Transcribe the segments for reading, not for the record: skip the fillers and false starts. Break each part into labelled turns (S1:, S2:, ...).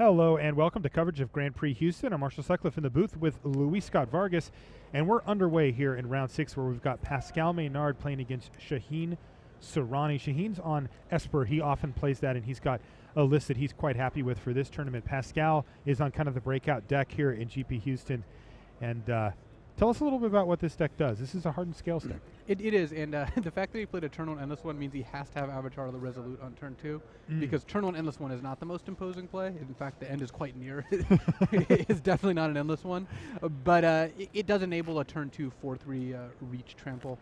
S1: Hello and welcome to coverage of Grand Prix Houston. I'm Marshall Sutcliffe in the booth with Luis Scott Vargas, and we're underway here in round 6 where we've got Pascal Maynard playing against Shaheen Soorani. Shaheen's on Esper. He often plays that, and he's got a list that he's quite happy with for this tournament. Pascal is on kind of the breakout deck here in GP Houston, and tell us a little bit about what this deck does. This is a hardened scales deck.
S2: It is, and the fact that he played a turn 1 Endless One means he has to have Avatar of the Resolute on turn 2, because turn 1 Endless One is not the most imposing play. In fact, the end is quite near. It's definitely not an Endless One, but it does enable a turn 2 4/3 reach trample.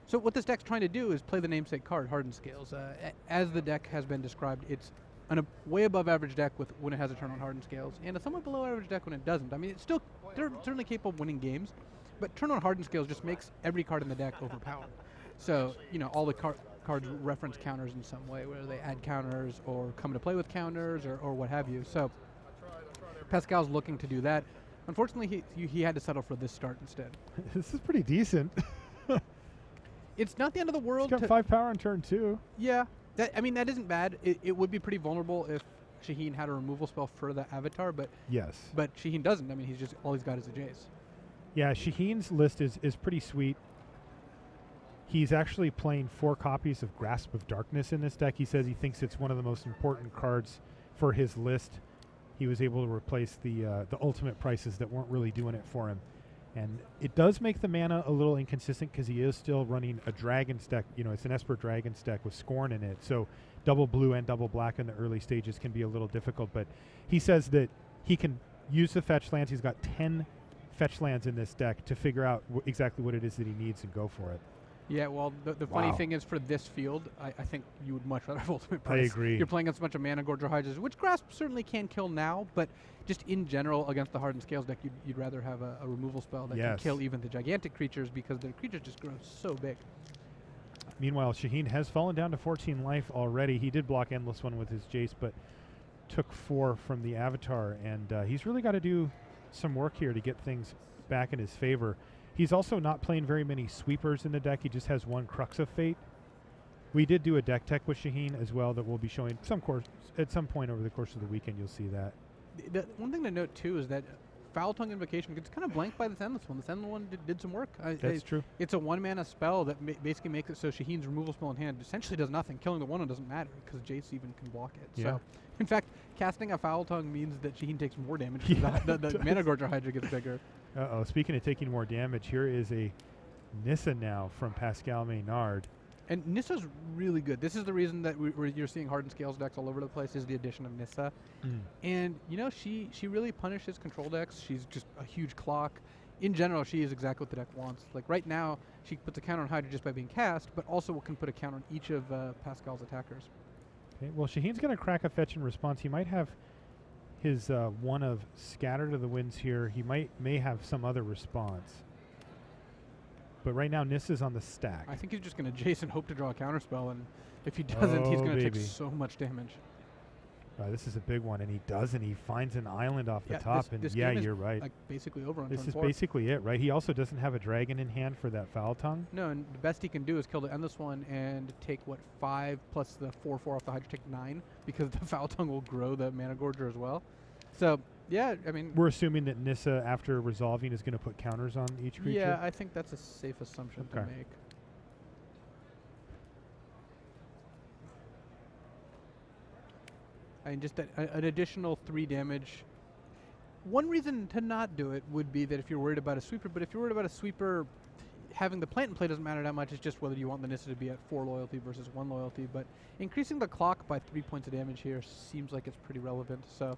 S2: So what this deck's trying to do is play the namesake card, Hardened Scales. As the deck has been described, it's a way above average deck when it has a turn 1 Hardened Scales, and a somewhat below average deck when it doesn't. I mean, they're certainly capable of winning games, but turn 1 Hardened Scales just makes every card in the deck overpowered. So, all the cards reference counters in some way, whether they add counters or come to play with counters or what have you. So Pascal's looking to do that. Unfortunately, he had to settle for this start instead.
S1: This is pretty decent.
S2: It's not the end of the world.
S1: He's got 5 power on turn 2.
S2: Yeah. That isn't bad. It would be pretty vulnerable if Shaheen had a removal spell for the Avatar, but
S1: yes.
S2: But Shaheen doesn't. I mean, all he's got is a Jace.
S1: Yeah, Shaheen's list is pretty sweet. He's actually playing 4 copies of Grasp of Darkness in this deck. He says he thinks it's one of the most important cards for his list. He was able to replace the ultimate prices that weren't really doing it for him. And it does make the mana a little inconsistent because he is still running a Dragon's deck. It's an Esper Dragon's deck with Scorn in it. So double blue and double black in the early stages can be a little difficult. But he says that he can use the fetch lands. He's got 10 fetch lands in this deck to figure out exactly what it is that he needs and go for it.
S2: Yeah, well, the funny thing is for this field, I think you would much rather have ultimate price.
S1: I agree.
S2: You're playing against a bunch of Mana Gorger Hydras, which Grasp certainly can kill now, but just in general against the Hardened Scales deck, you'd rather have a removal spell that can kill even the gigantic creatures because their creatures just grow so big.
S1: Meanwhile, Shaheen has fallen down to 14 life already. He did block Endless One with his Jace, but took 4 from the Avatar, and he's really got to do some work here to get things back in his favor. He's also not playing very many sweepers in the deck. He just has 1 Crux of Fate. We did do a deck tech with Shaheen as well that we'll be showing at some point over the course of the weekend. You'll see that.
S2: The one thing to note too is that Foul Tongue Invocation gets kind of blanked by this Endless One. This Endless One did some work.
S1: That's true.
S2: It's a 1 mana spell that basically makes it so Shaheen's removal spell in hand essentially does nothing. Killing the 1 doesn't matter because Jace even can block it.
S1: Yeah.
S2: So, in fact, casting a Foul Tongue means that Shaheen takes more damage because the Mana Gorger Hydra gets bigger.
S1: Uh-oh, speaking of taking more damage, here is a Nissa now from Pascal Maynard.
S2: And Nissa's really good. This is the reason that you're seeing Hardened Scales decks all over the place is the addition of Nissa. And, she really punishes control decks. She's just a huge clock. In general, she is exactly what the deck wants. Like right now, she puts a counter on Hydra just by being cast, but also can put a counter on each of Pascal's attackers.
S1: Okay, well, Shaheen's going to crack a fetch in response. He might have his 1 of Scatter to the Winds here. He may have some other response. But right now, Nissa's on the stack.
S2: I think he's just going to Jace and hope to draw a counterspell, and if he doesn't, he's going to take so much damage.
S1: This is a big one, and he doesn't. He finds an island off the top,
S2: this
S1: and
S2: game
S1: you're right.
S2: Like basically over on
S1: this
S2: turn
S1: is
S2: 4.
S1: basically it, right? He also doesn't have a dragon in hand for that Foul Tongue.
S2: No, and the best he can do is kill the Endless One and take, 5 plus the 4/4 off the Hydra, take 9, because the Foul Tongue will grow the Mana Gorger as well. So, yeah, I mean...
S1: We're assuming that Nissa, after resolving, is going to put counters on each creature?
S2: Yeah, I think that's a safe assumption to make. I mean, just an additional 3 damage. One reason to not do it would be that if you're worried about a sweeper, but if you're worried about a sweeper, having the plant in play doesn't matter that much. It's just whether you want the Nissa to be at 4 loyalty versus 1 loyalty. But increasing the clock by 3 points of damage here seems like it's pretty relevant. So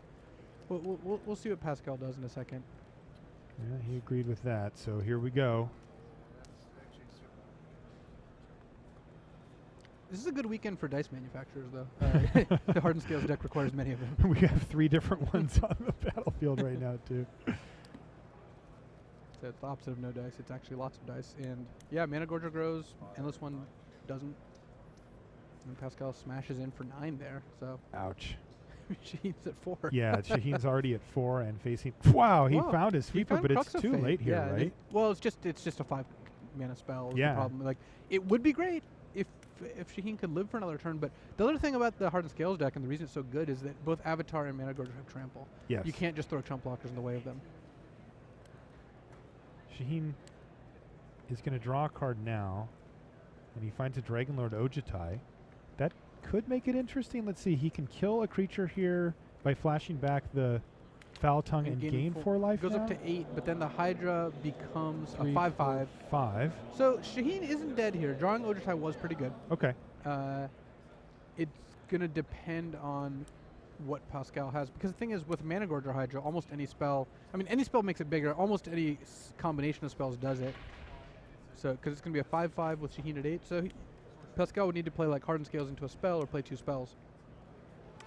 S2: we'll see what Pascal does in a second.
S1: Yeah, he agreed with that. So here we go.
S2: This is a good weekend for dice manufacturers, though. The Hardened Scales deck requires many of them.
S1: We have 3 different ones on the battlefield right now, too.
S2: So it's the opposite of no dice. It's actually lots of dice. And, yeah, Mana Gorger grows. Endless One doesn't. And Pascal smashes in for 9 there. So
S1: ouch.
S2: Shaheen's at 4.
S1: Yeah, Shaheen's already at 4 and facing... Wow, he found his sweeper, but it's too late here, right?
S2: Well, it's just a 5 mana spell is the
S1: Yeah.
S2: problem. Like, it would be great. if Shaheen could live for another turn. But the other thing about the Hardened Scales deck, and the reason it's so good, is that both Avatar and Mana Gorger have trample.
S1: Yes.
S2: You can't just throw chump blockers in the way of them.
S1: Shaheen is going to draw a card now, and he finds a Dragonlord Ojutai. That could make it interesting. Let's see. He can kill a creature here by flashing back the Foul Tongue and gain 4 life.
S2: Goes
S1: now?
S2: up to 8, but then the Hydra becomes a 5/5.
S1: 5.
S2: So Shaheen isn't dead here. Drawing Ojutai was pretty good.
S1: Okay.
S2: It's going to depend on what Pascal has. Because the thing is, with Mana Gorger Hydra, almost any spell, I mean, any spell makes it bigger. Almost any combination of spells does it. So, because it's going to be a 5/5 with Shaheen at 8. So Pascal would need to play like Hardened Scales into a spell or play 2 spells.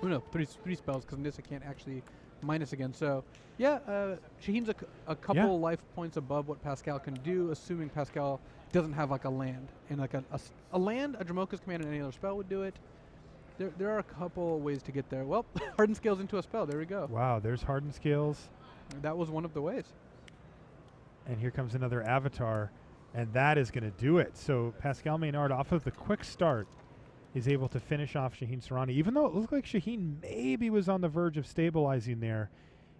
S2: Oh no, three spells, because Nissa can't actually minus again. So yeah, Shaheen's a couple life points above what Pascal can do, assuming Pascal doesn't have like a land. And like a land, a Dramoka's Command, and any other spell would do it. There are a couple ways to get there. Well, Hardened Scales into a spell. There we go.
S1: Wow, there's Hardened Scales.
S2: That was one of the ways.
S1: And here comes another Avatar, and that is going to do it. So Pascal Maynard, off of the quick start, is able to finish off Shaheen Soorani. Even though it looked like Shaheen maybe was on the verge of stabilizing there,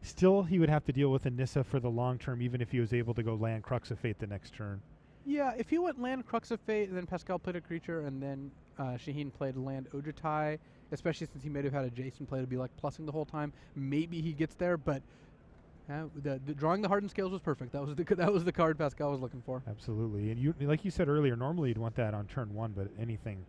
S1: still he would have to deal with a Nissa for the long term, even if he was able to go land Crux of Fate the next turn.
S2: Yeah, if he went land Crux of Fate, and then Pascal played a creature, and then Shaheen played land Ojutai, especially since he may have had a Jason play to be like plussing the whole time, maybe he gets there, but the drawing the Hardened Scales was perfect. That was the card Pascal was looking for.
S1: Absolutely. And you, like you said earlier, normally you'd want that on turn 1, but anything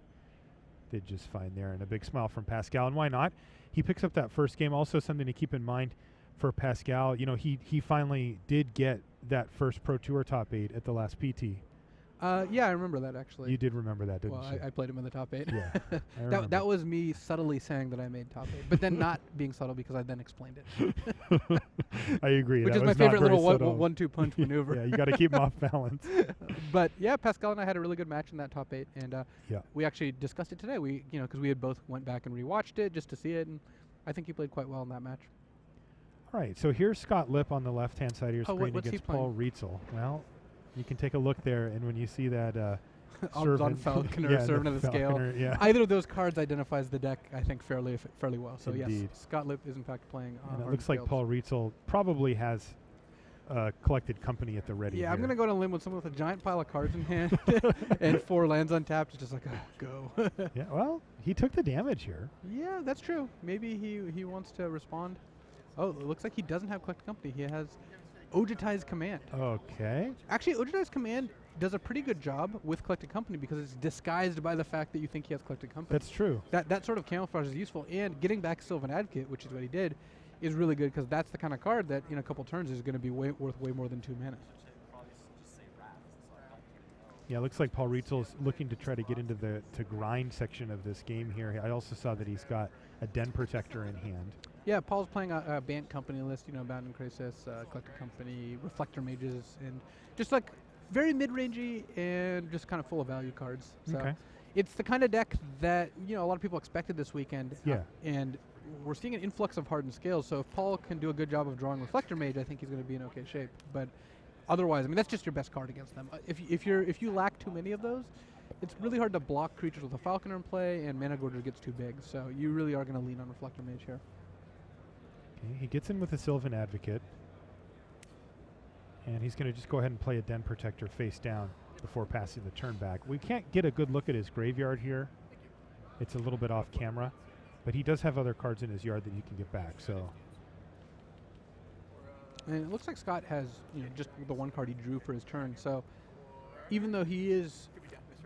S1: did just fine there. And a big smile from Pascal. And why not? He picks up that first game. Also something to keep in mind for Pascal, you know, he finally did get that first Pro Tour top 8 at the last PT.
S2: Yeah, I remember that actually.
S1: You did remember that, didn't you?
S2: I played him in the top 8.
S1: Yeah.
S2: That was me subtly saying that I made top 8, but then not being subtle because I then explained it.
S1: I agree.
S2: Which
S1: that
S2: is my
S1: was not
S2: favorite
S1: very
S2: little
S1: subtle.
S2: 1-2 punch maneuver.
S1: Yeah, you got to keep him off balance.
S2: But yeah, Pascal and I had a really good match in that top 8, and
S1: yeah,
S2: we actually discussed it today. We, you know, because we had both went back and rewatched it just to see it, and I think he played quite well in that match.
S1: All right, so here's Scott Lipp on the left-hand side of your screen
S2: what's he
S1: against Paul Rietzl. Well, you can take a look there, and when you see that
S2: on Falconer, Servant of the Scale, either of those cards identifies the deck, I think, fairly well. So
S1: indeed.
S2: Yes, Scott Lipp is in fact playing.
S1: And it looks like Paul Rietzl probably has collected company at the ready.
S2: Yeah,
S1: here.
S2: I'm going to go on a limb with someone with a giant pile of cards in hand and 4 lands untapped. It's just like, go.
S1: Yeah, well, he took the damage here.
S2: Yeah, that's true. Maybe he wants to respond. Oh, it looks like he doesn't have collected company. He has Ojutai's Command.
S1: Okay.
S2: Actually, Ojutai's Command does a pretty good job with collected company because it's disguised by the fact that you think he has collected company.
S1: That's true.
S2: That sort of camouflage is useful, and getting back Sylvan Advocate, which is what he did, is really good because that's the kind of card that in a couple turns is going to be worth way more than 2 mana.
S1: Yeah, it looks like Paul Rietzl is looking to try to get into the grind section of this game here. I also saw that he's got a Den Protector in hand.
S2: Yeah, Paul's playing a Bant Company list, you know, Bound and Crisis, Collected Company, Reflector Mages, and just like very mid-rangey and just kind of full of value cards. So
S1: Okay.
S2: it's the kind of deck that, you know, a lot of people expected this weekend.
S1: Yeah.
S2: And we're seeing an influx of Hardened Scales, so if Paul can do a good job of drawing Reflector Mage, I think he's going to be in okay shape. But otherwise, I mean, that's just your best card against them. If you lack too many of those, it's really hard to block creatures with a Falconer in play, and Mana Gorger gets too big. So you really are going to lean on Reflector Mage here.
S1: Okay, he gets in with a Sylvan Advocate. And he's going to just go ahead and play a Den Protector face down before passing the turn back. We can't get a good look at his graveyard here. It's a little bit off camera. But he does have other cards in his yard that you can get back, so.
S2: And it looks like Scott has, you know, just the one card he drew for his turn. So even though he is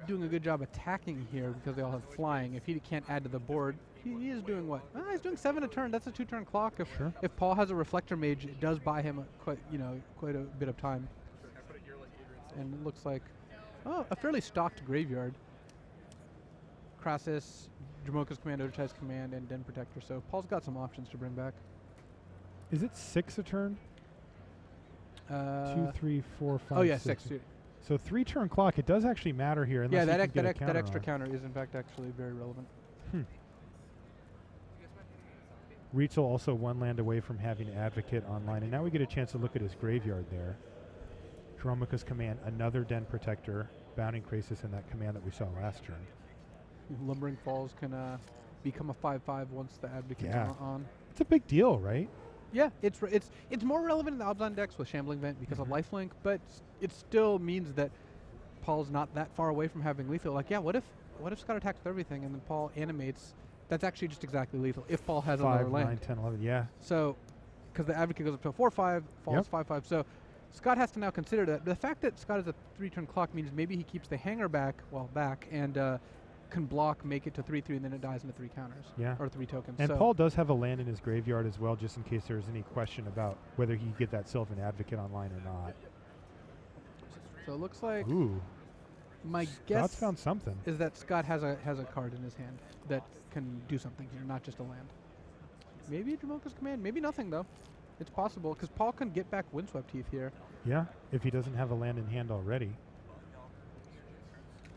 S2: doing a good job attacking here because they all have flying, if he can't add to the board, he is doing what? He's doing 7 a turn. That's a 2-turn clock. If Paul has a Reflector Mage, it does buy him quite a bit of time. And it looks like, a fairly stocked graveyard. Crassus, Dramoka's Command, Ojutai's Command, and Den Protector. So Paul's got some options to bring back.
S1: Is it 6 a turn? 2, 3, 4, 5.
S2: Oh yeah,
S1: 6.
S2: 6.
S1: So 3-turn clock. It does actually matter here.
S2: Yeah, that
S1: that
S2: extra counter is in fact actually very relevant.
S1: Rietzl also 1 land away from having Advocate online, and now we get a chance to look at his graveyard there. Dramoka's Command, another Den Protector, bounding crisis in that command that we saw last turn.
S2: Lumbering Falls can become a 5/5 once the Advocate's on.
S1: It's a big deal, right?
S2: Yeah, it's more relevant in the Obzon decks with Shambling Vent because of lifelink, but it still means that Paul's not that far away from having lethal. Like, yeah, what if Scott attacks with everything and then Paul animates? That's actually just exactly lethal if Paul has a lower
S1: 5,
S2: land.
S1: 9, 10, 11, yeah.
S2: So, because the Advocate goes up to a 4/5, falls 5/5. So, Scott has to now consider that. The fact that Scott has a 3-turn clock means maybe he keeps the hanger back, and can block, make it to 3/3, and then it dies into 3 counters.
S1: Yeah.
S2: Or 3 tokens.
S1: And
S2: so
S1: Paul does have a land in his graveyard as well, just in case there's any question about whether he can get that Sylvan Advocate online or not.
S2: So it looks like
S1: Ooh.
S2: my
S1: Scott's
S2: guess
S1: found something.
S2: is that Scott has a card in his hand that can do something here, not just a land. Maybe a Dramoka's Command, maybe nothing though. It's possible because Paul can get back Windswept Heath here.
S1: Yeah, if he doesn't have a land in hand already.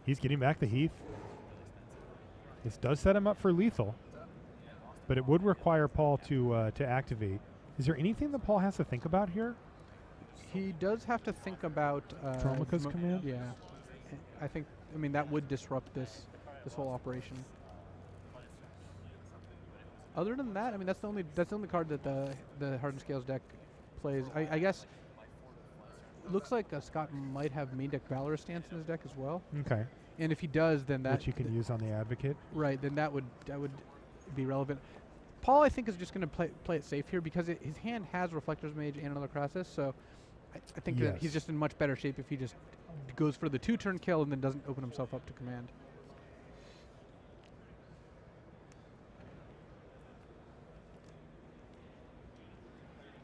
S1: He's getting back the Heath. This does set him up for lethal, but it would require Paul to activate. Is there anything that Paul has to think about here?
S2: He does have to think about
S1: Dromoka's Command?
S2: Yeah, I mean that would disrupt this whole operation. Other than that, I mean that's the only card that the Hardened Scales deck plays. I guess it looks like Scott might have main deck Valorous Stance in his deck as well.
S1: Okay.
S2: And if he does, then that
S1: you can use on the Advocate.
S2: Right, then that would be relevant. Paul, I think, is just going to play it safe here because his hand has Reflector's Mage and another Crassus, so I think that he's just in much better shape if he just goes for the 2-turn kill and then doesn't open himself up to command.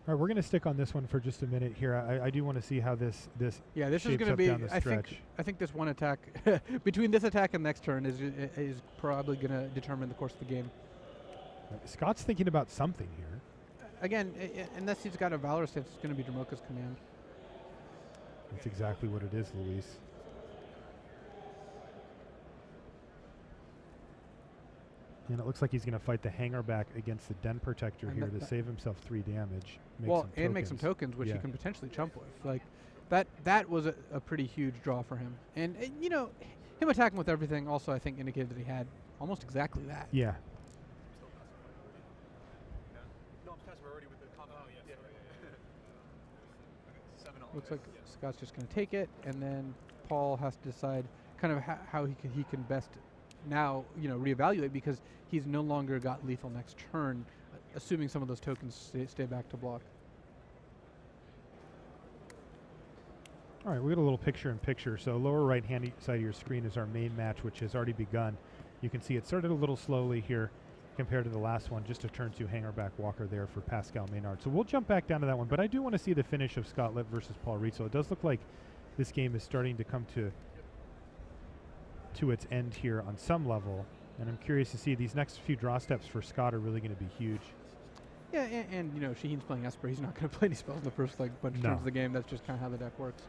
S1: All right, we're going to stick on this one for just a minute here. I do want to see how this
S2: this
S1: shapes
S2: is going to
S1: up
S2: be.
S1: down the stretch.
S2: I think this one attack between this attack and next turn is probably going to determine the course of the game.
S1: Scott's thinking about something here.
S2: Again, unless he's got a Valorous Stance, it's going to be Dramoka's Command.
S1: That's exactly what it is, Luis. And it looks like he's going to fight the hanger back against the Den Protector
S2: and
S1: here to save himself 3 damage.
S2: Make some tokens, which he can potentially chump with. Like that was a pretty huge draw for him. And you know, him attacking with everything also I think indicated that he had almost exactly that.
S1: Yeah.
S2: Looks like Scott's just going to take it, and then Paul has to decide kind of how he can best now, you know, reevaluate because he's no longer got lethal next turn, assuming some of those tokens stay back to block.
S1: All right, we got a little picture-in-picture. So lower right-hand side of your screen is our main match, which has already begun. You can see it started a little slowly here compared to the last one, just a turn 2 hanger back walker there for Pascal Maynard. So we'll jump back down to that one, but I do want to see the finish of Scott Lipp versus Paul Rietzl. It does look like this game is starting to come to its end here on some level, and I'm curious to see these next few draw steps for Scott are really going to be huge.
S2: Yeah, and you know, Shaheen's playing Esper. He's not going to play any spells in the first bunch of turns of the game. That's just kind of how the deck works.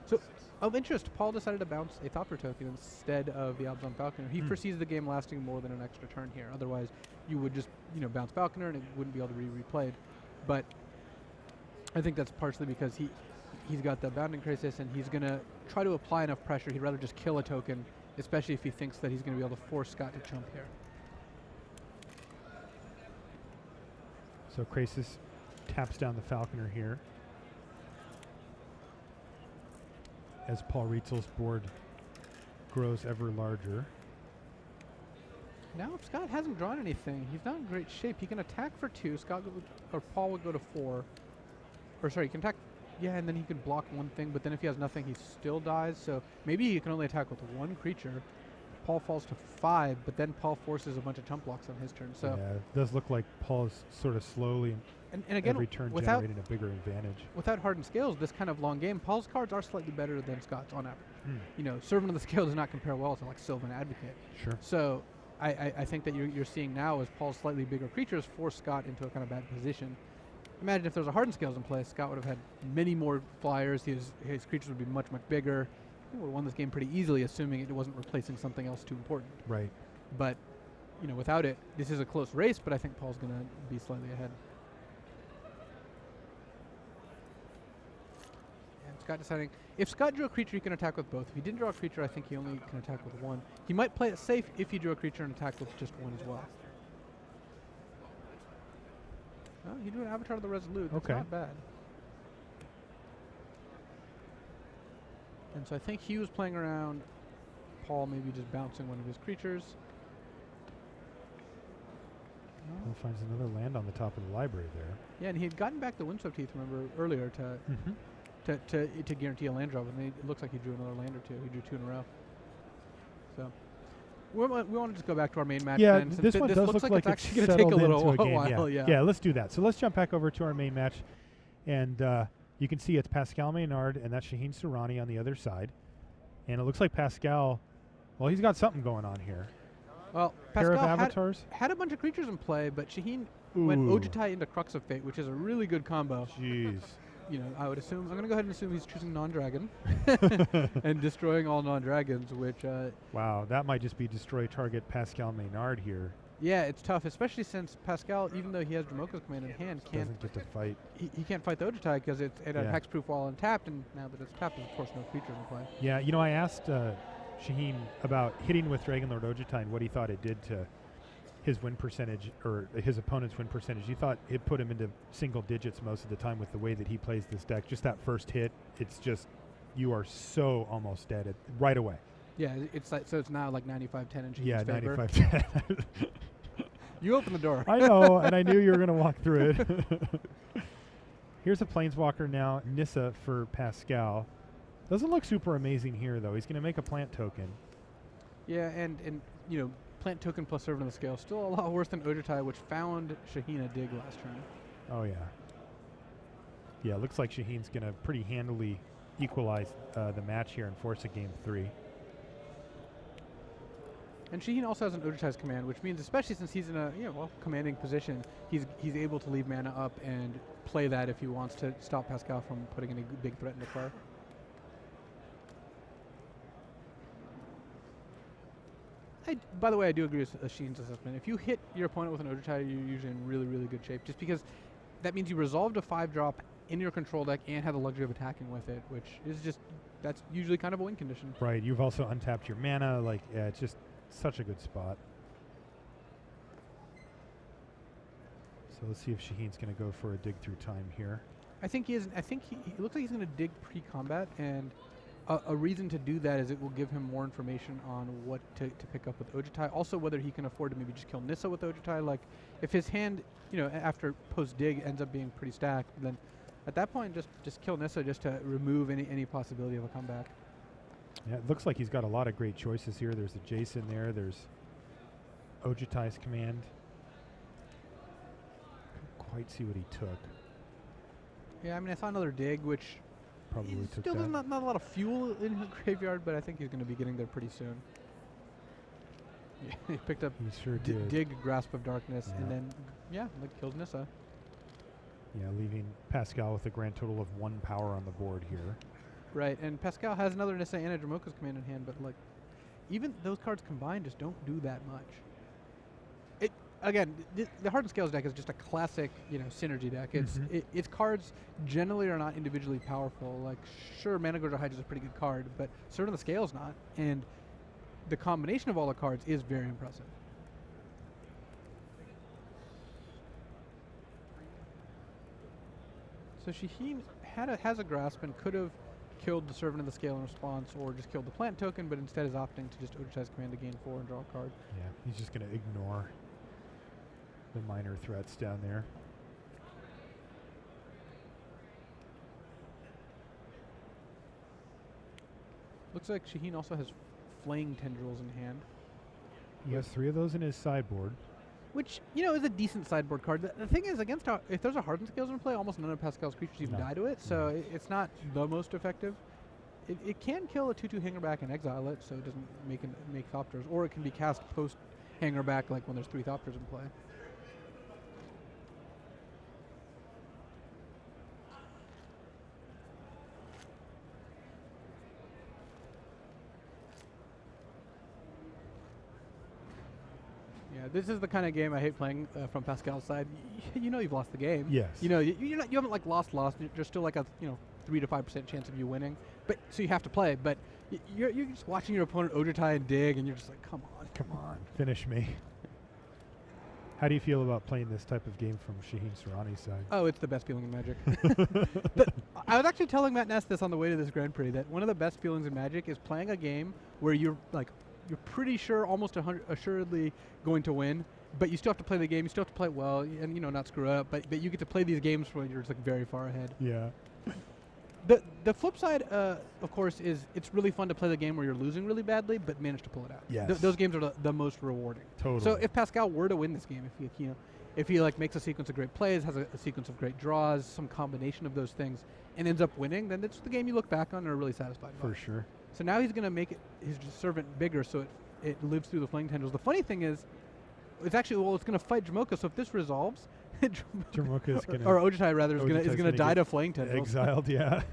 S2: So, of interest, Paul decided to bounce a Thopter token instead of the Abzan Falconer. He foresees the game lasting more than an extra turn here. Otherwise, you would just, you know, bounce Falconer and it wouldn't be able to be replayed. But I think that's partially because he's got the Bounding Crisis and he's going to try to apply enough pressure. He'd rather just kill a token, especially if he thinks that he's going to be able to force Scott to chump here.
S1: So Crisis taps down the Falconer here as Paul Rietzl's board grows ever larger.
S2: Now, if Scott hasn't drawn anything, he's not in great shape. He can attack for 2. Paul would go to 4. Or sorry, he can attack. Yeah, and then he can block one thing. But then if he has nothing, he still dies. So maybe he can only attack with 1 creature. Paul falls to 5, but then Paul forces a bunch of chump blocks on his turn. So
S1: yeah, it does look like Paul is sort of slowly
S2: and again,
S1: every turn generating a bigger advantage.
S2: Without Hardened Scales, this kind of long game, Paul's cards are slightly better than Scott's on average. You know, Servant of the Scale does not compare well to like Sylvan Advocate.
S1: Sure.
S2: So I think that you're seeing now is Paul's slightly bigger creatures force Scott into a kind of bad position. Imagine if there was a Hardened Scales in play, Scott would have had many more flyers. His creatures would be much, much bigger. He would have won this game pretty easily, assuming it wasn't replacing something else too important.
S1: Right.
S2: But, you know, without it, this is a close race, but I think Paul's going to be slightly ahead. And Scott deciding if Scott drew a creature, he can attack with both. If he didn't draw a creature, I think he only can attack with one. He might play it safe if he drew a creature and attacked with just one as well. Oh, he drew an Avatar of the Resolute. That's not bad. And so I think he was playing around Paul maybe just bouncing one of his creatures.
S1: Paul finds another land on the top of the library there.
S2: Yeah, and he had gotten back the Windswept Heath, remember, earlier to guarantee a land drop, and it looks like he drew another land or two. He drew 2 in a row. So we want to just go back to our main match.
S1: Yeah,
S2: then,
S1: this one does look like it's
S2: actually going to take a little while.
S1: Yeah, let's do that. So let's jump back over to our main match, and you can see it's Pascal Maynard, and that's Shaheen Soorani on the other side. And it looks like Pascal, well, he's got something going on here.
S2: Well,
S1: Pair
S2: Pascal
S1: of avatars?
S2: had a bunch of creatures in play, but Shaheen went Ojutai into Crux of Fate, which is a really good combo.
S1: Jeez.
S2: You know, I would assume, I'm going to go ahead and assume he's choosing non-dragon and destroying all non-dragons, which...
S1: wow, that might just be destroy target Pascal Maynard here.
S2: Yeah, it's tough, especially since Pascal, even though he has Dromoka's command in hand,
S1: doesn't get to fight.
S2: He can't fight the Ojutai because it's at a hexproof wall untapped, and now that it's tapped, there's of course no creatures in play.
S1: Yeah, you know, I asked Shaheen about hitting with Dragonlord Ojutai and what he thought it did to his win percentage, or his opponent's win percentage. He thought it put him into single digits most of the time with the way that he plays this deck. Just that first hit, it's just, you are so almost dead right away.
S2: Yeah, it's like, so it's now like 95-10 in Shaheen's
S1: favor. 95-10.
S2: You opened the door.
S1: I know, and I knew you were going to walk through it. Here's a Planeswalker now, Nissa for Pascal. Doesn't look super amazing here, though. He's going to make a plant token.
S2: Yeah, and you know, plant token plus Servant of the Scale, still a lot worse than Ojutai, which found Shaheen a dig last turn.
S1: Oh, yeah. Yeah, it looks like Shaheen's going to pretty handily equalize the match here and force a game 3.
S2: And Shaheen also has an Ojutai's command, which means, especially since he's in a commanding position, he's able to leave mana up and play that if he wants to stop Pascal from putting any big threat into play. By the way, I do agree with Shaheen's assessment. If you hit your opponent with an Ojutai, you're usually in really, really good shape, just because that means you resolved a 5-drop in your control deck and have the luxury of attacking with it, which is just, that's usually kind of a win condition.
S1: Right, you've also untapped your mana, like, yeah, it's just such a good spot. So let's see if Shaheen's going to go for a dig through time here.
S2: I think he is. I think he looks like he's going to dig pre-combat, and a reason to do that is it will give him more information on what to pick up with Ojutai. Also, whether he can afford to maybe just kill Nissa with Ojutai. Like, if his hand, you know, after post-dig ends up being pretty stacked, then at that point just kill Nissa just to remove any possibility of a comeback.
S1: Yeah, it looks like he's got a lot of great choices here. There's a Jason there. There's Ojutai's command. Couldn't quite see what he took.
S2: Yeah, I mean, I saw another dig, which
S1: probably took
S2: still
S1: that.
S2: not a lot of fuel in his graveyard, but I think he's going to be getting there pretty soon. Yeah, he picked up
S1: He sure did.
S2: dig, Grasp of Darkness,
S1: Yeah.
S2: and then, like killed Nissa.
S1: Yeah, leaving Pascal with a grand total of 1 power on the board here.
S2: Right, and Pascal has another Nissa and a Dromoka's command in hand, but like, even those cards combined just don't do that much. Again, the Hardened Scales deck is just a classic, synergy deck. Its cards generally are not individually powerful. Like, sure, Mana Gorger Hydra is a pretty good card, but Servant of the Scale's not. And the combination of all the cards is very impressive. So Shaheen has a Grasp and could have killed the Servant of the Scale in response, or just killed the plant token, but instead is opting to just Ojutai's command to gain 4 and draw a card.
S1: Yeah, he's just going to ignore the minor threats down there.
S2: Looks like Shaheen also has Flaying Tendrils in hand.
S1: He has 3 of those in his sideboard.
S2: Which, is a decent sideboard card. The thing is, if there's a Hardened Scales in play, almost none of Pascal's creatures even die to it, so it's not the most effective. It can kill a 2/2 Hangerback and exile it, so it doesn't make Thopters, or it can be cast post Hangerback, like when there's 3 Thopters in play. Yeah, this is the kind of game I hate playing from Pascal's side. You've lost the game.
S1: Yes.
S2: You haven't lost. You're still like a 3 to 5% chance of you winning. But so you have to play. But you're just watching your opponent Ojutai and dig, and you're just like, come on,
S1: come on, finish me. How do you feel about playing this type of game from Shaheen Soorani's side?
S2: Oh, it's the best feeling in Magic. I was actually telling Matt Ness this on the way to this Grand Prix, that one of the best feelings in Magic is playing a game where you're pretty sure, almost assuredly going to win, but you still have to play the game. You still have to play it well, and not screw up. But you get to play these games where you're just like very far ahead.
S1: Yeah.
S2: The flip side, of course, is it's really fun to play the game where you're losing really badly, but manage to pull it out.
S1: Yes.
S2: Those games are the most rewarding.
S1: Totally.
S2: So if Pascal were to win this game, if he makes a sequence of great plays, has a sequence of great draws, some combination of those things, and ends up winning, then it's the game you look back on and are really satisfied by.
S1: For sure.
S2: So now he's going to make his servant bigger so it lives through the Flame Tendrils. The funny thing is, it's going to fight Jamoka, so if this resolves,
S1: Jamoka is going to...
S2: Or Ojutai, rather, is going to die to Flame Tendrils.
S1: Exiled, yeah.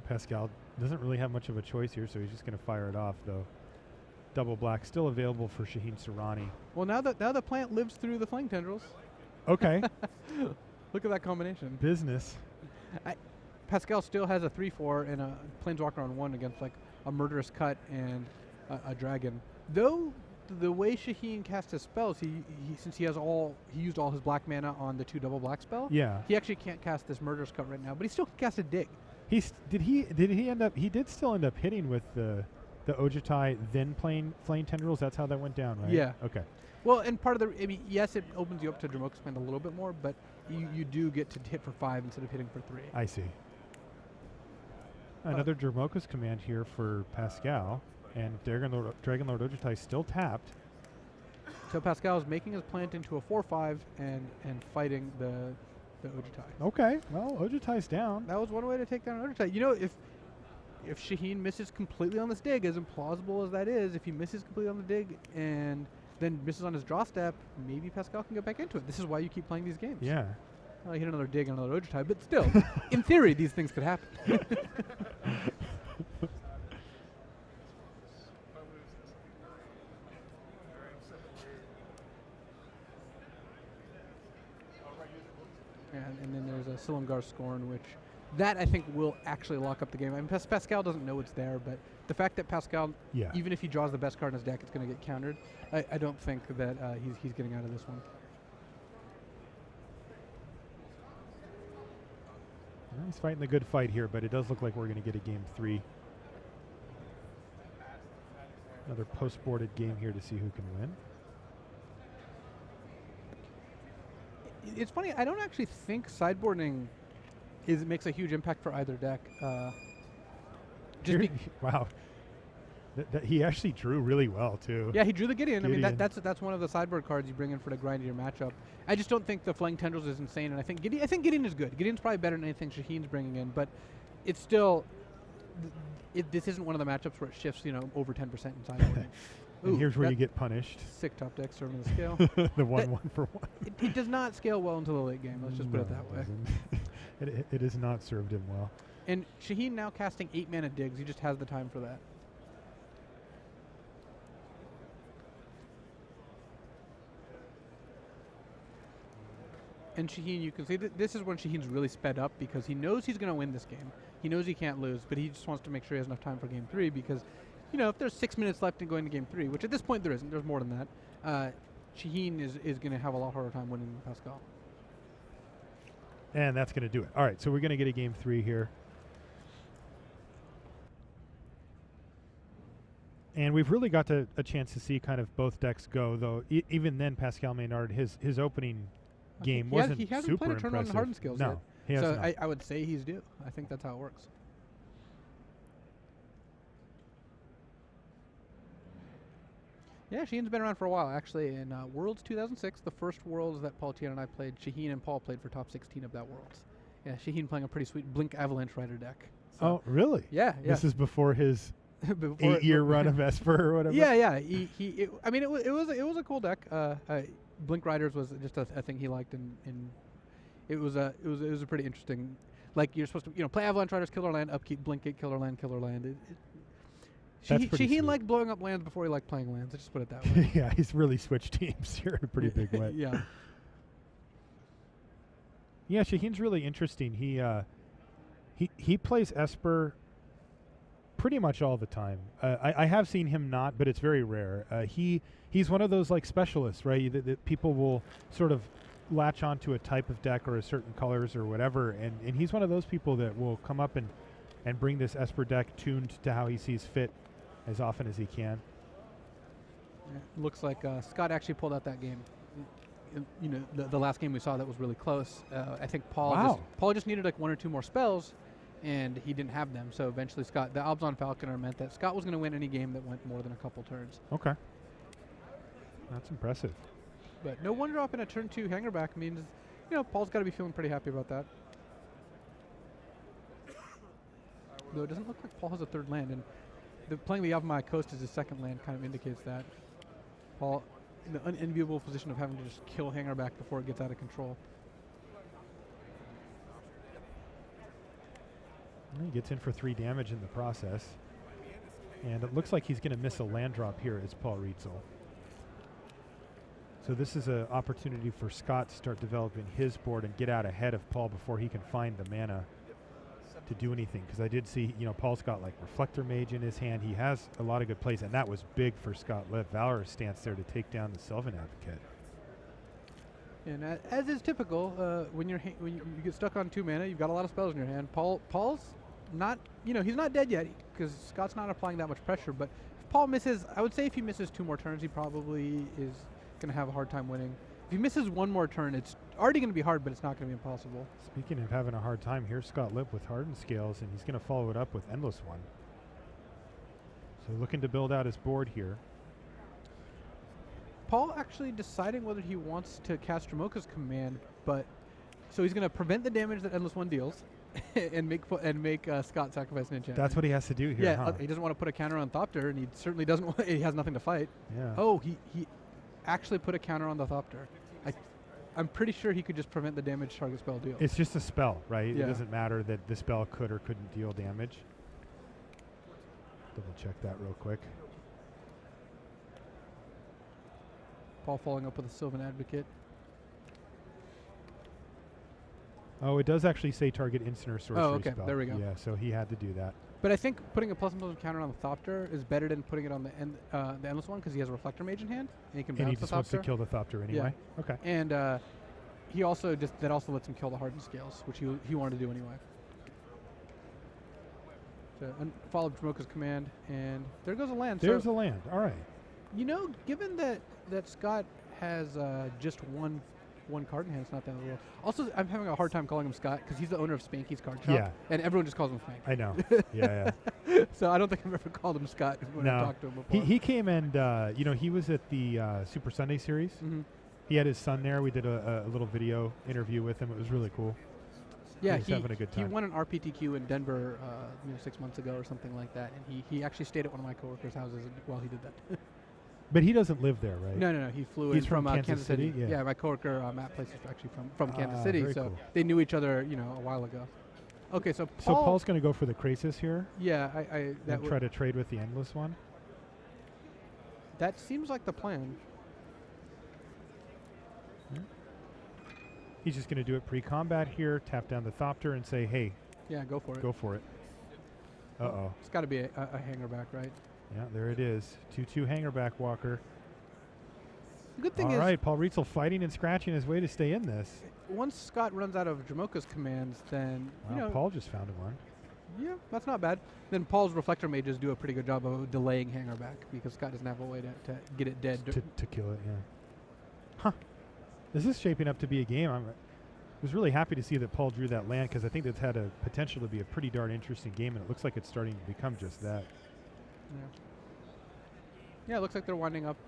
S1: Pascal doesn't really have much of a choice here, so he's just going to fire it off, though. Double black still available for Shaheen Soorani.
S2: Well, now the plant lives through the Flame Tendrils.
S1: Okay.
S2: Look at that combination.
S1: Business.
S2: Pascal still has a 3/4 and a Planeswalker on 1 against like a Murderous Cut and a Dragon. Though the way Shaheen casts his spells, since he used all his black mana on the 2 double black spell.
S1: Yeah.
S2: He actually can't cast this Murderous Cut right now, but he still can cast a dig.
S1: He did still end up hitting with the Ojutai, then playing Flame Tendrils. That's how that went down, right?
S2: Yeah.
S1: Okay.
S2: Well, and part of yes, it opens you up to Jamoka's Command a little bit more, but you do get to hit for 5 instead of hitting for 3.
S1: I see. Another Jamoka's Command here for Pascal, and Dragon Lord Ojutai still tapped.
S2: So Pascal is making his plant into a 4/5 and fighting the Ojutai.
S1: Okay, well, Ojutai's down.
S2: That was one way to take down Ojutai. If Shaheen misses completely on this dig, as implausible as that is, if he misses completely on the dig and then misses on his draw step, maybe Pascal can get back into it. This is why you keep playing these games.
S1: Yeah.
S2: Well, I hit another dig and another Ojutai, but still, in theory, these things could happen. And then there's a Silumgar Scorn, which that I think will actually lock up the game. I mean, Pascal doesn't know it's there, but the fact that Pascal, even if he draws the best card in his deck, it's going to get countered. I don't think that he's getting out of this one.
S1: Well, he's fighting the good fight here, but it does look like we're going to get a game 3. Another post-boarded game here to see who can win.
S2: It's funny, I don't actually think sideboarding makes a huge impact for either deck.
S1: Wow. He actually drew really well, too.
S2: Yeah, he drew the Gideon. I mean, that's one of the sideboard cards you bring in for the grind your matchup. I just don't think the Flying Tendrils is insane, and I think Gideon is good. Gideon's probably better than anything Shaheen's bringing in, but it's still... this isn't one of the matchups where it shifts, over 10% in sideboarding.
S1: And here's where you get punished.
S2: Sick top deck serving the scale.
S1: The 1/1 for 1.
S2: It does not scale well until the late game. Let's just put it that way.
S1: It has not served him well.
S2: And Shaheen now casting 8 mana digs. He just has the time for that. And Shaheen, you can see this is when Shaheen's really sped up because he knows he's going to win this game. He knows he can't lose, but he just wants to make sure he has enough time for game 3 because, if there's 6 minutes left in going to game 3, which at this point there isn't, there's more than that, Shaheen is going to have a lot harder time winning than Pascal.
S1: And that's going to do it. All right, so we're going to get a game 3 here. And we've really got a chance to see kind of both decks go, though. Even then, Pascal Maynard, his opening game wasn't super impressive.
S2: He hasn't played a turn on Hardened Skills yet.
S1: He has
S2: so
S1: not.
S2: I would say he's due. I think that's how it works. Yeah, Shaheen's been around for a while, actually. In Worlds 2006, the first Worlds that Paul Tian and I played, Shaheen and Paul played for top 16 of that Worlds. Yeah, Shaheen playing a pretty sweet Blink Avalanche Rider deck. So
S1: Oh, really?
S2: Yeah.
S1: This is before his 8-year run of Esper or whatever?
S2: Yeah. It was a cool deck. Blink Riders was just a thing he liked, and it was a pretty interesting. Like, you're supposed to play Avalanche Riders, kill our land, upkeep, blink it, kill our land, kill our land. Shaheen liked blowing up lands before he liked playing lands. Let's just put it that way.
S1: Yeah, he's really switched teams here in a pretty big way.
S2: Yeah.
S1: Yeah, Shaheen's really interesting. He plays Esper pretty much all the time. I have seen him not, but it's very rare. He's one of those like specialists, right? That people will sort of latch onto a type of deck or a certain colors or whatever, and he's one of those people that will come up and bring this Esper deck tuned to how he sees fit as often as he can.
S2: Yeah, looks like Scott actually pulled out that game. You know, the last game we saw that was really close. I think Paul just needed like 1 or 2 more spells, and he didn't have them. So eventually Scott, the Albs on Falconer meant that Scott was going to win any game that went more than a couple turns.
S1: Okay. That's impressive.
S2: But no 1-drop in a turn 2 hanger back means, you know, Paul's got to be feeling pretty happy about that. Though it doesn't look like Paul has a 3rd land, and playing the Yavimaya Coast as his 2nd land kind of indicates that. Paul in the unenviable position of having to just kill hanger back before it gets out of control.
S1: And he gets in for 3 damage in the process. And it looks like he's going to miss a land drop here as Paul Rietzl. So this is an opportunity for Scott to start developing his board and get out ahead of Paul before he can find the mana to do anything. Because I did see, you know, Paul's got like Reflector Mage in his hand. He has a lot of good plays, and that was big for Scott Lipp. Valorous stance there to take down the Sylvan Advocate.
S2: And as is typical, when you get stuck on 2 mana, you've got a lot of spells in your hand. Paul's not, you know, he's not dead yet because Scott's not applying that much pressure. But if Paul misses, I would say if he misses 2 more turns, he probably is going to have a hard time winning. If he misses 1 more turn, it's already going to be hard, but it's not going to be impossible. Speaking
S1: of having a hard time, here's Scott Lipp with Hardened Scales, and he's going to follow it up with Endless One. So looking to build out his board here.
S2: Paul actually deciding whether he wants to cast Dromoka's Command, but so he's going to prevent the damage that Endless One deals, and make Scott sacrifice an enchantment.
S1: That's what he has to do here.
S2: Yeah,
S1: huh?
S2: He doesn't want to put a counter on Thopter, and he certainly doesn't. He has nothing to fight.
S1: Yeah.
S2: Oh, he actually put a counter on the Thopter. I'm pretty sure he could just prevent the damage target spell deals.
S1: It's just a spell, right?
S2: Yeah.
S1: It doesn't matter that the spell could or couldn't deal damage. Double check that real quick.
S2: Paul following up with a Sylvan Advocate.
S1: Oh, it does actually say target instant or sorcery
S2: Oh, okay.
S1: spell.
S2: There we go.
S1: Yeah, so he had to do that.
S2: But I think putting a ++ counter on the Thopter is better than putting it on the Endless One because he has a Reflector Mage in hand and he can bounce
S1: And he
S2: the
S1: just
S2: Thopter.
S1: wants to kill the Thopter anyway.
S2: Yeah.
S1: Okay.
S2: And he also that also lets him kill the Hardened Scales, which he wanted to do anyway. So follow Dromoka's Command, and there goes a land.
S1: There's a land. All right.
S2: You know, given that Scott has just one card in hand, it's not that real. Also, I'm having a hard time calling him Scott because he's the owner of Spanky's Card Shop.
S1: Yeah.
S2: And everyone just calls him Spank.
S1: I know. Yeah.
S2: So I don't think I've ever called him Scott when I talked to him before.
S1: He came and, you know, he was at the Super Sunday series.
S2: Mm-hmm.
S1: He had his son there. We did a little video interview with him. It was really cool.
S2: Yeah,
S1: he was having a good time.
S2: He won an RPTQ in Denver 6 months ago or something like that. And he actually stayed at one of my coworkers' houses while he did that.
S1: But he doesn't live there, right?
S2: No. He flew
S1: He's
S2: in
S1: from
S2: Kansas City.
S1: Yeah,
S2: my coworker Matt Place is actually from Kansas City, so
S1: cool.
S2: they knew each other, you know, a while ago. Okay, so
S1: Paul's going to go for the Krasis here.
S2: Yeah,
S1: and try to trade with the Endless One.
S2: That seems like the plan.
S1: Yeah. He's just going to do it pre-combat here, tap down the Thopter, and say, "Hey,
S2: yeah, go for it."
S1: Go for it. Uh-oh.
S2: It's got to be a hanger back, right?
S1: Yeah, there it is. 2/2 hanger back walker.
S2: The good thing is,
S1: all right, Paul Rietzl fighting and scratching his way to stay in this.
S2: Once Scott runs out of Dromoka's commands, then you know,
S1: Paul just found one.
S2: Yeah, that's not bad. Then Paul's Reflector Mages do a pretty good job of delaying hanger back because Scott doesn't have a way to get it dead.
S1: To kill it, yeah. Huh. This is shaping up to be a game. I was really happy to see that Paul drew that land because I think that's had a potential to be a pretty darn interesting game, and it looks like it's starting to become just that.
S2: Yeah, it looks like they're winding up.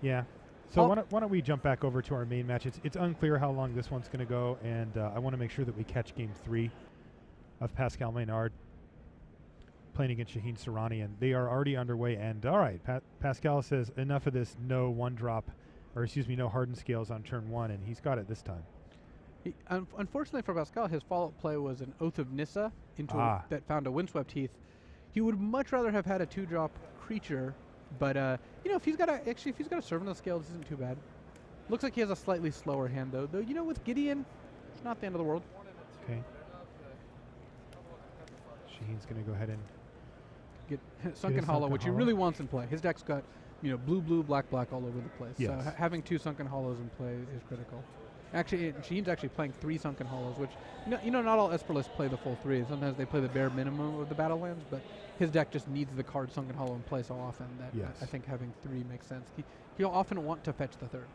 S1: Yeah. So why don't we jump back over to our main match? It's unclear how long this one's going to go, and I want to make sure that we catch Game 3 of Pascal Maynard playing against Shaheen Soorani, and they are already underway. And all right, Pascal says enough of this no Hardened Scales on turn 1, and he's got it this time.
S2: Unfortunately for Pascal, his follow-up play was an Oath of Nissa that found a Windswept Heath. He would much rather have had a 2-drop creature, but you know, if he's got a Servant of the Scale, this isn't too bad. Looks like he has a slightly slower hand though. You know, with Gideon, It's not the end of the world.
S1: Okay. Shaheen's going to go ahead and
S2: Get Sunken Hollow, which he really wants in play. His deck's got, blue, blue, black, black all over the place.
S1: Yes.
S2: So having 2 Sunken Hollows in play is critical. Actually, Shaheen's actually playing 3 Sunken Hollows, which, not all Esperlists play the full 3. Sometimes they play the bare minimum of the Battlelands, but his deck just needs the card Sunken Hollow in play so often that I think having 3 makes sense. He'll often want to fetch the 3rd.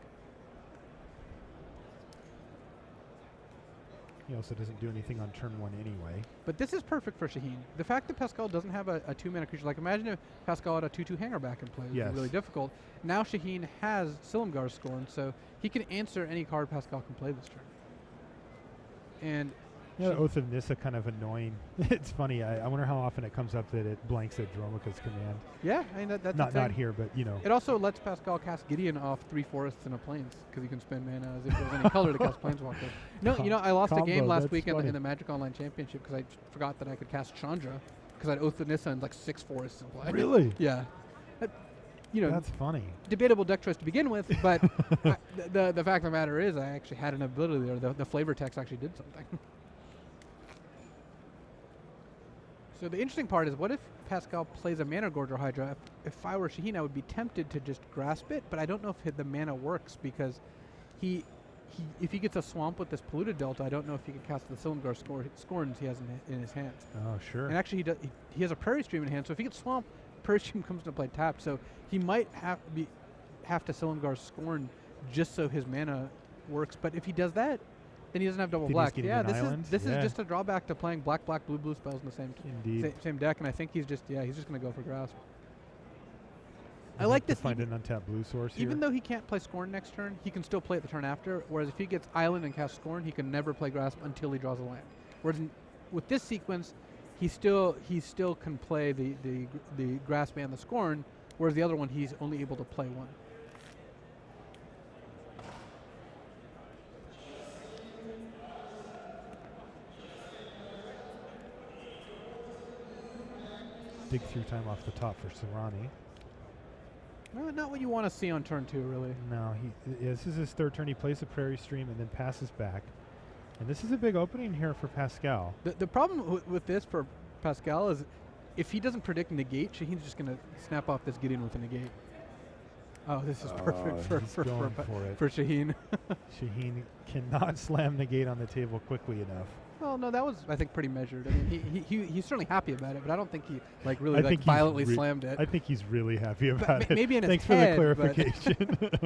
S1: He also doesn't do anything on turn 1 anyway.
S2: But this is perfect for Shaheen. The fact that Pascal doesn't have a 2-mana creature, like imagine if Pascal had a 2/2 hanger back in play, it would be really difficult. Now Shaheen has Silumgar's Scorn, so he can answer any card Pascal can play this turn. And
S1: Oath of Nissa kind of annoying. It's funny. I wonder how often it comes up that it blanks at Dromoka's command.
S2: Yeah, I mean that's
S1: not here, but
S2: It also lets Pascal cast Gideon off 3 forests and a plains because he can spend mana as if there's any color to cast Planeswalker. No, I lost a game last week in the Magic Online Championship because I forgot that I could cast Chandra because I'd Oath of Nissa and like 6 forests in play.
S1: Really?
S2: Yeah.
S1: That's funny.
S2: Debatable deck choice to begin with, but the fact of the matter is I actually had an ability there. The flavor text actually did something. So the interesting part is, what if Pascal plays a Mana Gorger Hydra? If I were Shaheen, I would be tempted to just grasp it, but I don't know if the mana works because if he gets a swamp with this polluted delta, I don't know if he can cast the Silumgar Scorns he has in his hands.
S1: Oh, sure.
S2: And actually, he has a Prairie Stream in hand, so if he gets swamp, Prairie Stream comes into play tapped, so he might have to Silumgar Scorn just so his mana works. But if he does that, then he doesn't have double black. Yeah, this is just a drawback to playing black, black, blue, blue spells in the same deck, and I think he's just going to go for Grasp. I like this.
S1: Find an untapped blue source
S2: even though he can't play Scorn next turn, he can still play it the turn after. Whereas if he gets Island and casts Scorn, he can never play Grasp until he draws a land. Whereas with this sequence, he still can play the Grasp and the Scorn, whereas the other one he's only able to play one.
S1: Dig through time off the top for Soorani.
S2: No, not what you want to see on turn 2, really.
S1: No, this is his 3rd turn. He plays a Prairie Stream and then passes back. And this is a big opening here for Pascal.
S2: The problem with this for Pascal is if he doesn't predict negate, Shaheen's just going to snap off this Gideon with a negate. Oh, this is perfect for Shaheen.
S1: Shaheen cannot slam negate on the table quickly enough.
S2: Well, no, that was, I think, pretty measured. I mean, he's certainly happy about it, but I don't think he really violently slammed it.
S1: I think he's really happy about it.
S2: Maybe in his
S1: Thanks
S2: head,
S1: for the clarification.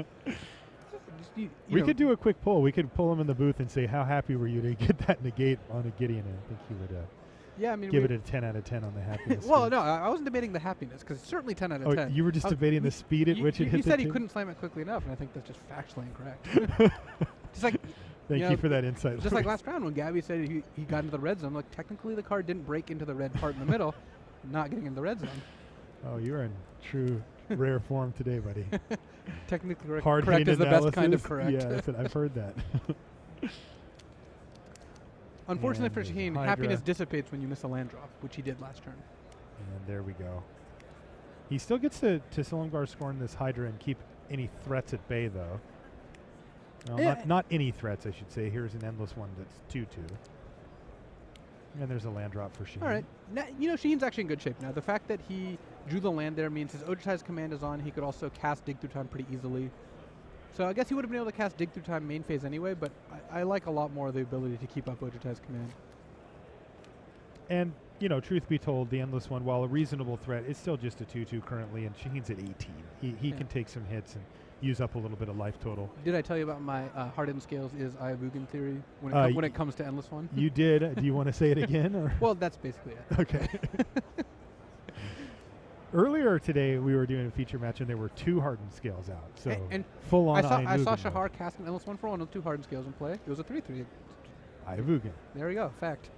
S1: We could do a quick poll. We could pull him in the booth and say, how happy were you to get that negate on a Gideon? And I think he would give it a 10 out of 10 on the happiness.
S2: Well, no, I wasn't debating the happiness because it's certainly 10 out of 10.
S1: You were just debating the speed at which it hit.
S2: You said he couldn't slam it quickly enough, and I think that's just factually incorrect. Just like
S1: Thank you for that insight.
S2: Just like last round when Gabby said he got into the red zone. Like technically the card didn't break into the red part in the middle, not getting in the red zone.
S1: Oh, you're in true rare form today, buddy.
S2: Technically correct is the best kind of correct.
S1: Yeah, I've heard that.
S2: Unfortunately for Shaheen, happiness dissipates when you miss a land drop, which he did last turn.
S1: And there we go. He still gets to Silumgar Scorn this Hydra and keep any threats at bay, though. Well, not any threats, I should say. Here's an endless one that's 2/2. And there's a land drop for Shaheen.
S2: All right. Now, Shaheen's actually in good shape now. The fact that he drew the land there means his Ojutai's command is on. He could also cast Dig Through Time pretty easily. So I guess he would have been able to cast Dig Through Time main phase anyway, but I like a lot more the ability to keep up Ojutai's command.
S1: And, truth be told, the endless one, while a reasonable threat, it's still just a 2/2 currently, and Shaheen's at 18. He can take some hits and use up a little bit of life total.
S2: Did I tell you about my hardened scales is Ayavugan theory when it comes to endless one?
S1: You did. Do you want to say it again? Or?
S2: Well, that's basically it.
S1: Okay. Earlier today, we were doing a feature match, and there were 2 hardened scales out. So
S2: and
S1: full on.
S2: I saw Shahar cast an endless one for 1 with 2 hardened scales in play. It was a 3/3.
S1: Ayavugan.
S2: There we go. Fact.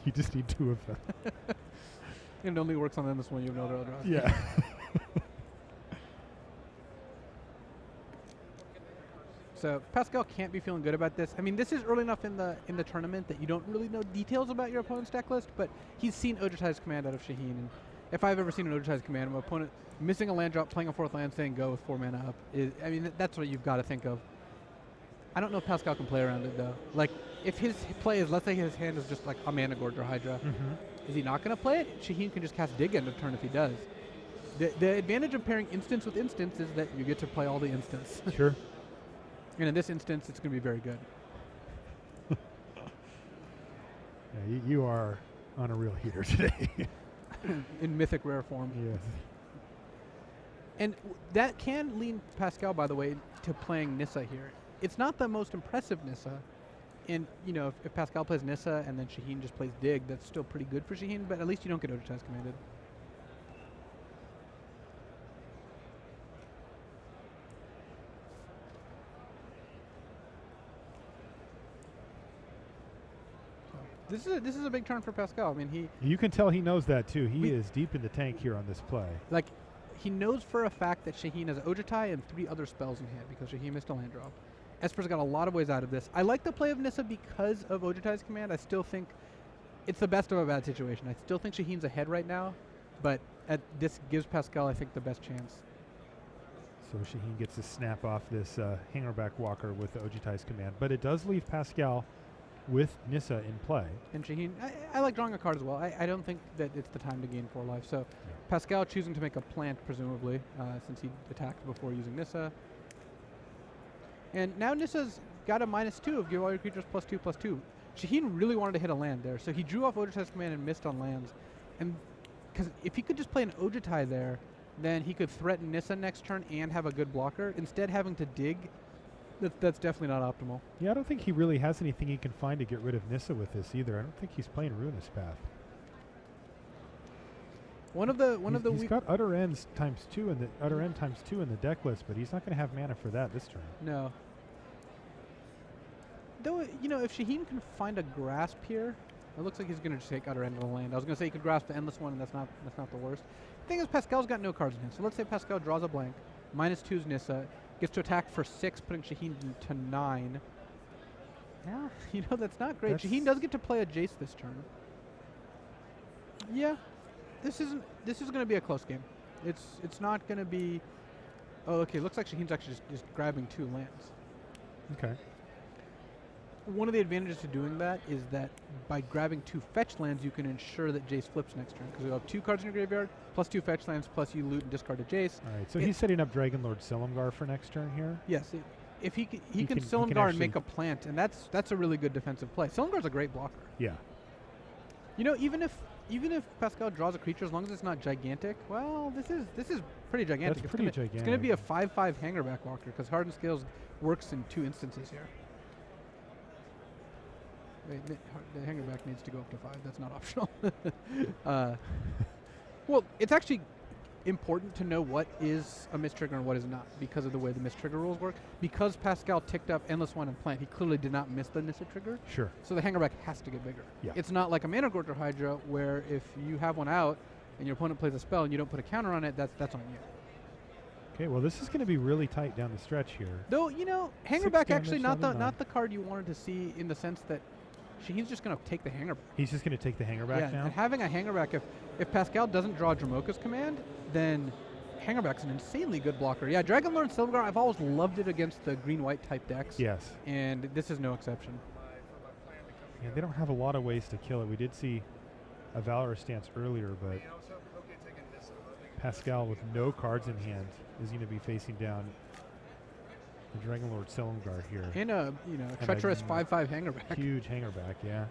S1: You just need 2 of them.
S2: And it only works on endless one. You have no other draws.
S1: Yeah.
S2: So Pascal can't be feeling good about this. I mean, this is early enough in the tournament that you don't really know details about your opponent's deck list, but he's seen Ojutai's command out of Shaheen. And if I've ever seen an Ojutai's command, my opponent missing a land drop, playing a 4th land, saying go with 4 mana up, that's what you've got to think of. I don't know if Pascal can play around it, though. Like, if his play is, let's say his hand is just like a Mana Gorge or Hydra, is he not going to play it? Shaheen can just cast Dig end of turn if he does. The advantage of pairing instance with instance is that you get to play all the instants.
S1: Sure.
S2: And in this instance, it's going to be very good.
S1: Yeah, you are on a real heater today.
S2: In mythic rare form.
S1: Yes.
S2: And that can lean Pascal, by the way, to playing Nissa here. It's not the most impressive Nissa. And, you know, if Pascal plays Nissa and then Shaheen just plays Dig, that's still pretty good for Shaheen, but at least you don't get Ojutize commanded. This is a big turn for Pascal. I mean,
S1: you can tell he knows that too. He is deep in the tank here on this play.
S2: Like, he knows for a fact that Shaheen has Ojutize and 3 other spells in hand because Shaheen missed a land drop. Esper's got a lot of ways out of this. I like the play of Nissa because of Ojutize command. I still think it's the best of a bad situation. I still think Shaheen's ahead right now, but this gives Pascal, I think, the best chance.
S1: So Shaheen gets to snap off this hangerback walker with the Ojutize command, but it does leave Pascal with Nissa in play.
S2: And Shaheen, I like drawing a card as well. I don't think that it's the time to gain 4 life. So Pascal choosing to make a plant, presumably, since he attacked before using Nissa. And now Nissa's got a -2 of give all your creatures +2/+2. Shaheen really wanted to hit a land there, so he drew off Ojutize command and missed on lands. And because if he could just play an Ojutize there, then he could threaten Nissa next turn and have a good blocker. Instead, having to dig, that's definitely not optimal.
S1: Yeah, I don't think he really has anything he can find to get rid of Nissa with this either. I don't think he's playing Ruinous Path.
S2: He's
S1: got Utter Ends ×2 and the Utter End ×2 in the deck list, but he's not going to have mana for that this turn.
S2: No. Though, you know, if Shaheen can find a grasp here, it looks like he's going to just take Utter End of the land. I was going to say he could grasp the Endless one, and that's not the worst. The thing is, Pascal's got no cards in hand. So let's say Pascal draws a blank, -2's Nissa, gets to attack for 6, putting Shaheen to 9. Yeah, you know, that's not great. Shaheen does get to play a Jace this turn. Yeah. This is going to be a close game. It's not going to be. Oh, okay. Looks like Shaheen's actually just grabbing 2 lands.
S1: Okay.
S2: One of the advantages to doing that is that by grabbing 2 fetch lands, you can ensure that Jace flips next turn because you have 2 cards in your graveyard plus 2 fetch lands plus you loot and discard a Jace.
S1: All right. So he's setting up Dragonlord Silumgar for next turn here.
S2: Yes. If he can Silumgar and make a plant, and that's a really good defensive play. Silumgar's a great blocker.
S1: Yeah.
S2: You know, even if Pascal draws a creature, as long as it's not gigantic, well, this is pretty gigantic.
S1: That's pretty gigantic.
S2: It's going to be a 5/5 hangerback walker because Hardened Scales works in 2 instances here. Wait, the hangerback needs to go up to 5. That's not optional. Well, it's actually important to know what is a mistrigger and what is not because of the way the mistrigger rules work. Because Pascal ticked up Endless One and Plant, he clearly did not miss the Nissa trigger.
S1: Sure.
S2: So the hangerback has to get bigger.
S1: Yeah.
S2: It's not like a Mana Gorge or Hydra where if you have one out and your opponent plays a spell and you don't put a counter on it, that's on you.
S1: Okay, well this is going to be really tight down the stretch here.
S2: Though, you know, hangerback actually not the card you wanted to see in the sense that Shaheen's just going to take the hangerback.
S1: He's just going to take the hangerback now?
S2: And having a hangerback, if Pascal doesn't draw Dramoka's command, then hangerback's an insanely good blocker. Yeah, Dragonlord Silumgar, I've always loved it against the green-white type decks.
S1: Yes.
S2: And this is no exception.
S1: Yeah, they don't have a lot of ways to kill it. We did see a Valorous stance earlier, but Pascal with no cards in hand is going to be facing down the Dragonlord Silumgar here.
S2: And a treacherous 5/5 hangerback.
S1: Huge hangerback, yeah.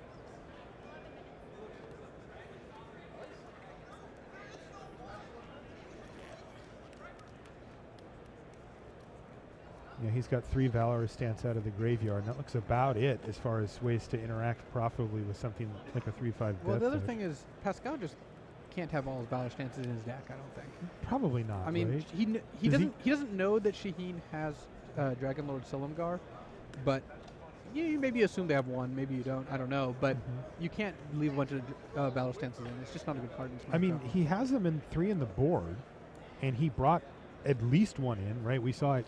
S1: Yeah, he's got 3 Valorous stance out of the graveyard, and that looks about it as far as ways to interact profitably with something like a 3/5
S2: Well, the other thing is Pascal just can't have all his Valor stances in his deck, I don't think.
S1: Probably not,
S2: I mean,
S1: right?
S2: he doesn't know that Shaheen has Dragonlord Silumgar, but you maybe assume they have one, maybe you don't, I don't know, but you can't leave a bunch of Valor stances in. It's just not a good card.
S1: I mean, he has them in 3 in the board, and he brought at least 1 in, right? We saw it.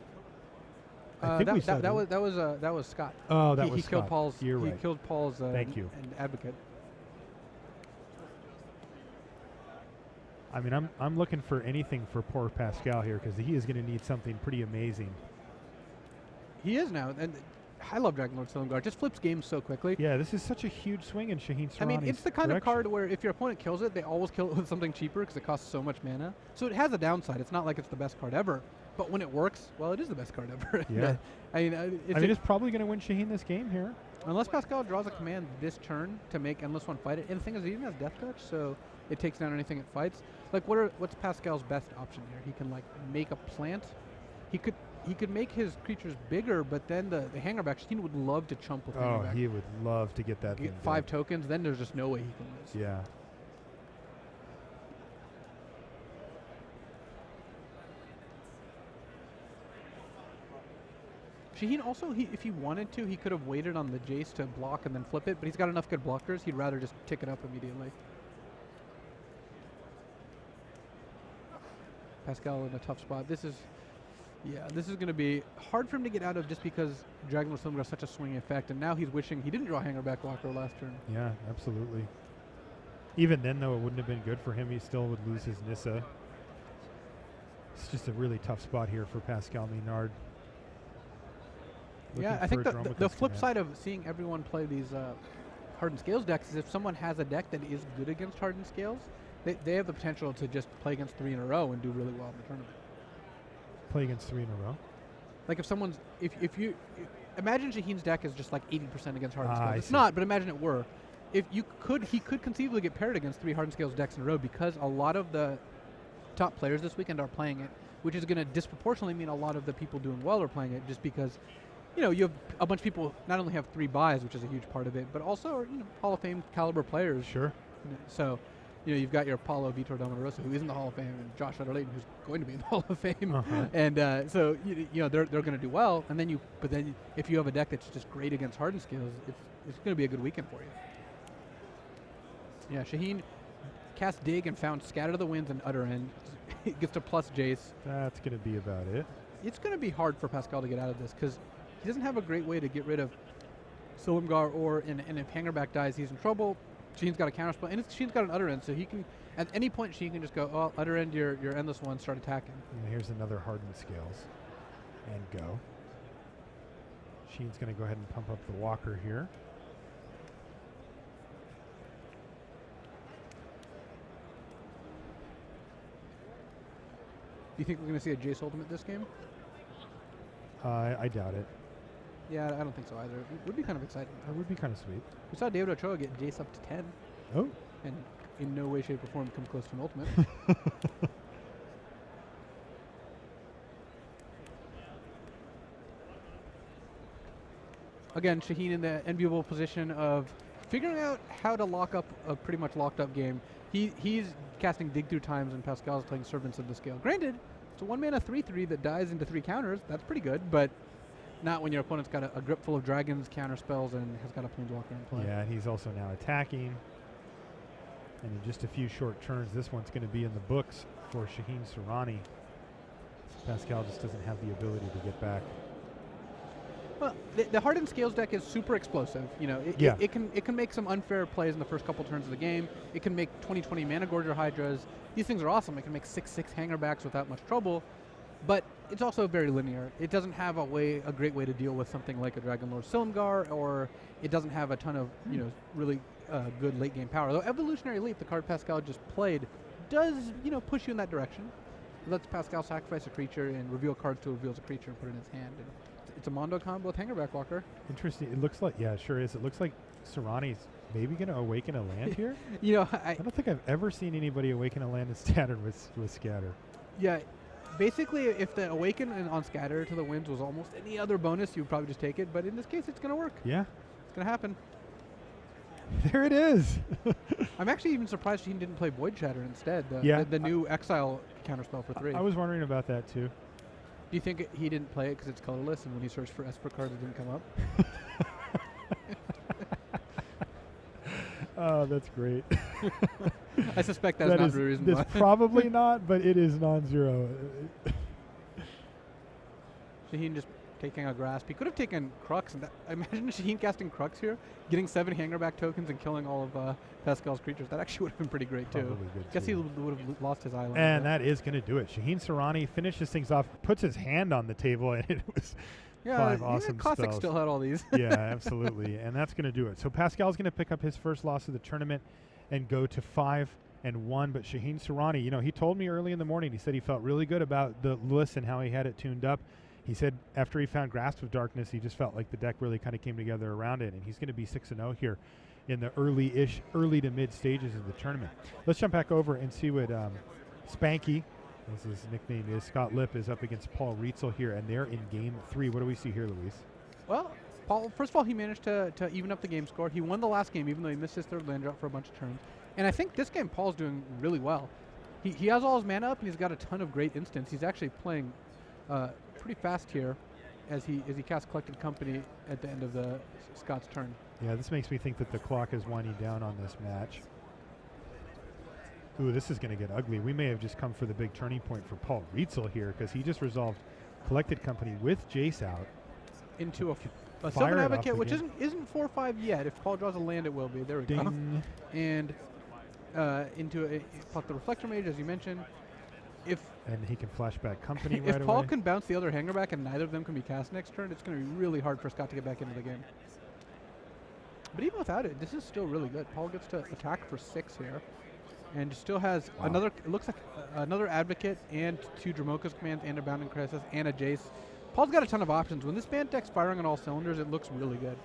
S1: I think
S2: that was Scott.
S1: Oh, that was
S2: he
S1: Scott.
S2: Killed Paul's.
S1: You're right.
S2: He killed Paul's.
S1: Thank you.
S2: And advocate.
S1: I mean, I'm looking for anything for poor Pascal here because he is going to need something pretty amazing.
S2: He is now, and I love Dragonlord Silumgar. It just flips games so quickly.
S1: Yeah, this is such a huge swing in Shaheen Soorani's
S2: I mean, it's the kind of
S1: direction.
S2: card where if your opponent kills it, they always kill it with something cheaper because it costs so much mana. So it has a downside. It's not like it's the best card ever. But when it works, well, it is the best card ever.
S1: Yeah.
S2: I mean,
S1: it's probably going to win Shaheen this game here.
S2: Unless Pascal draws a command this turn to make Endless One fight it. And the thing is, he even has Death Touch, so it takes down anything it fights. Like, what's Pascal's best option here? He can, like, make a plant. He could make his creatures bigger, but then the Hangerback, Shaheen would love to chump with Hangerback.
S1: Oh, he would love to get that thing
S2: Get 5 tokens, then there's just no way he can lose.
S1: Yeah.
S2: Shaheen also, if he wanted to, he could have waited on the Jace to block and then flip it, but he's got enough good blockers, he'd rather just tick it up immediately. Pascal in a tough spot. This is going to be hard for him to get out of just because Dragonlord Silumgar has such a swing effect, and now he's wishing he didn't draw Hangerback Walker last turn.
S1: Yeah, absolutely. Even then, though, it wouldn't have been good for him. He still would lose his Nissa. It's just a really tough spot here for Pascal Maynard.
S2: Yeah, I think the flip side of seeing everyone play these Hardened Scales decks is if someone has a deck that is good against Hardened Scales, they have the potential to just play against 3 in a row and do really well in the tournament.
S1: Play against 3 in a row?
S2: Like if you imagine Shaheen's deck is just like 80% against Hardened Scales. It's
S1: see.
S2: not, but imagine it were. He could conceivably get paired against 3 Hardened Scales decks in a row because a lot of the top players this weekend are playing it, which is going to disproportionately mean a lot of the people doing well are playing it just because you have a bunch of people not only have 3 buys, which is a huge part of it, but also are, Hall of Fame caliber players.
S1: Sure.
S2: So, you've got your Paulo Vitor Dominarosa, who is in the Hall of Fame, and Josh Layton, who's going to be in the Hall of Fame. And so, they're going to do well. And then if you have a deck that's just great against Hardened Scales, it's going to be a good weekend for you. Yeah, Shaheen cast Dig and found Scatter the Winds and Utter End. He gets to plus Jace.
S1: That's going to be about it.
S2: It's going to be hard for Pascal to get out of this because he doesn't have a great way to get rid of Silumgar, and if Hangerback dies, he's in trouble. Shaheen's got a counterspell, and Shaheen's got an Utter End, so he can, at any point, Shaheen can just go, oh, Utter End your Endless One, start attacking.
S1: And here's another Hardened Scales. And go. Shaheen's going to go ahead and pump up the Walker here.
S2: Do you think we're going to see a Jace Ultimate this game?
S1: I doubt it.
S2: Yeah, I don't think so either. It would be kind of exciting.
S1: That would be kind of sweet.
S2: We saw David Ochoa get Jace up to 10.
S1: Oh.
S2: And in no way, shape, or form come close to an Ultimate. Again, Shaheen in the enviable position of figuring out how to lock up a pretty much locked up game. He's casting Dig Through Times, and Pascal's playing Servants of the Scale. Granted, it's a 1-mana 3/3 that dies into 3 counters. That's pretty good, but not when your opponent's got a grip full of dragons, counter spells, and has got a Planeswalker in play.
S1: Yeah, and he's also now attacking. And in just a few short turns, this one's going to be in the books for Shaheen Soorani. Pascal just doesn't have the ability to get back.
S2: Well, the Hardened Scales deck is super explosive. It can make some unfair plays in the first couple turns of the game. It can make 20/20 Mana Gorger Hydras. These things are awesome. It can make 6/6 Hangerbacks without much trouble. But it's also very linear. It doesn't have a great way to deal with something like a Dragonlord Silumgar, or it doesn't have a ton of really good late game power. Though Evolutionary Leap, the card Pascal just played, does push you in that direction. It lets Pascal sacrifice a creature and reveal cards to reveals a creature and put it in his hand. And it's a Mondo combo with Hangerback Walker.
S1: Interesting. It looks like, yeah, it sure is. It looks like Soorani's maybe going to awaken a land here.
S2: I
S1: don't think I've ever seen anybody awaken a land that's scattered with Scatter.
S2: Yeah. Basically, if the Awaken on Scatter to the Winds was almost any other bonus, you would probably just take it. But in this case, it's going to work.
S1: Yeah.
S2: It's going to happen.
S1: There it is.
S2: I'm actually even surprised he didn't play Void Shatter instead. The new Exile counterspell for 3.
S1: I was wondering about that, too.
S2: Do you think he didn't play it because it's colorless, and when he searched for Esper cards, it didn't come up?
S1: Oh, that's great.
S2: I suspect that's not the reason why.
S1: That's probably not, but it is non-zero.
S2: Shaheen just taking a Grasp. He could have taken Crux. And imagine Shaheen casting Crux here, getting 7 Hangerback tokens and killing all of Pascal's creatures. That actually would have been pretty great, too. Guess he would have lost his island.
S1: And that is going to do it. Shaheen Soorani finishes things off, puts his hand on the table, and it was
S2: Yeah,
S1: 5 awesome
S2: Classic
S1: spells.
S2: still had all these.
S1: Yeah, absolutely. And that's going to do it. So Pascal's going to pick up his first loss of the tournament and go to 5-1. But Shaheen Soorani, you know, he told me early in the morning, he said he felt really good about the list and how he had it tuned up. He said after he found Grasp of Darkness, he just felt like the deck really kind of came together around it. And he's going to be 6-0 here in the early to mid stages of the tournament. Let's jump back over and see what Spanky, as his nickname is, Scott Lipp, is up against Paul Rietzl here, and they're in game 3. What do we see here, Luis?
S2: Well, Paul, first of all, he managed to even up the game score. He won the last game, even though he missed his third land drop for a bunch of turns. And I think this game, Paul's doing really well. He has all his mana up, and he's got a ton of great instants. He's actually playing pretty fast here as he casts Collected Company at the end of the Scott's turn.
S1: Yeah, this makes me think that the clock is winding down on this match. Ooh, this is going to get ugly. We may have just come for the big turning point for Paul Rietzl here, because he just resolved Collected Company with Jace out.
S2: Into a
S1: Fire
S2: Sylvan
S1: it
S2: Advocate,
S1: off
S2: which
S1: again.
S2: isn't 4/5 yet. If Paul draws a land, it will be. There we go.
S1: Ding.
S2: And into the Reflector Mage, as you mentioned.
S1: And he can flashback Company
S2: If
S1: right away.
S2: Paul can bounce the other hanger back and neither of them can be cast next turn, it's going to be really hard for Scott to get back into the game. But even without it, this is still really good. Paul gets to attack for 6 here, and still has another. It looks like another Advocate and 2 Dramoka's commands and a Bounding Crisis and a Jace. Paul's got a ton of options. When this band deck's firing on all cylinders, it looks really good.